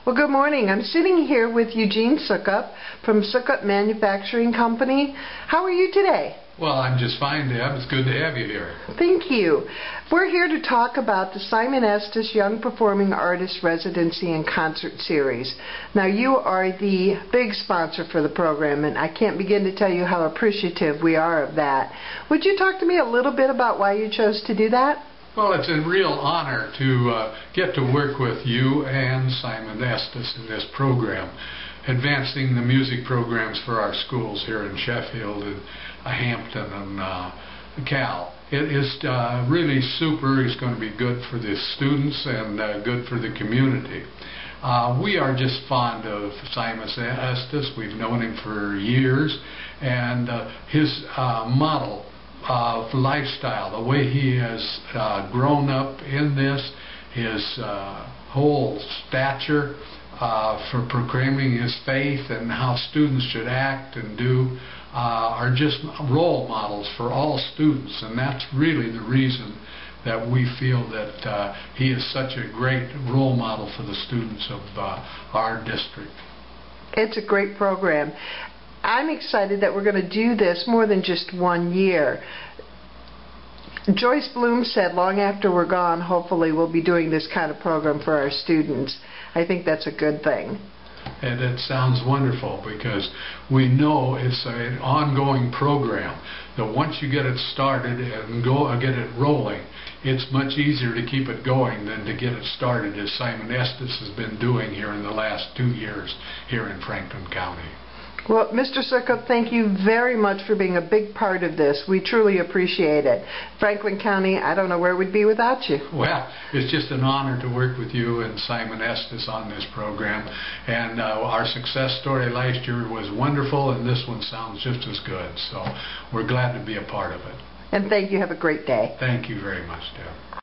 Well, good morning. I'm sitting here with Eugene Sukup from Sukup Manufacturing Company. How are you today? Well, I'm just fine, Deb. It's good to have you here. Thank you. We're here to talk about the Simon Estes Young Performing Artist Residency and Concert Series. Now, you are the big sponsor for the program, and I can't begin to tell you how appreciative we are of that. Would you talk to me a little bit about why you chose to do that? Well, it's a real honor to get to work with you and Simon Estes in this program, advancing the music programs for our schools here in Sheffield and Hampton and Cal. It is really super. It's going to be good for the students and good for the community. We are just fond of Simon Estes. We've known him for years, and his model of lifestyle, the way he has grown up in this, his whole stature for proclaiming his faith and how students should act and do are just role models for all students, and that's really the reason that we feel that he is such a great role model for the students of our district. It's a great program. I'm excited that we're going to do this more than just 1 year. Joyce Bloom said long after we're gone, hopefully we'll be doing this kind of program for our students. I think that's a good thing. And it sounds wonderful because we know it's an ongoing program that once you get it started and get it rolling, it's much easier to keep it going than to get it started, as Simon Estes has been doing here in the last 2 years here in Franklin County. Well, Mr. Sukup, thank you very much for being a big part of this. We truly appreciate it. Franklin County, I don't know where we'd be without you. Well, it's just an honor to work with you and Simon Estes on this program. And our success story last year was wonderful, and this one sounds just as good. So we're glad to be a part of it. And thank you. Have a great day. Thank you very much, Deb.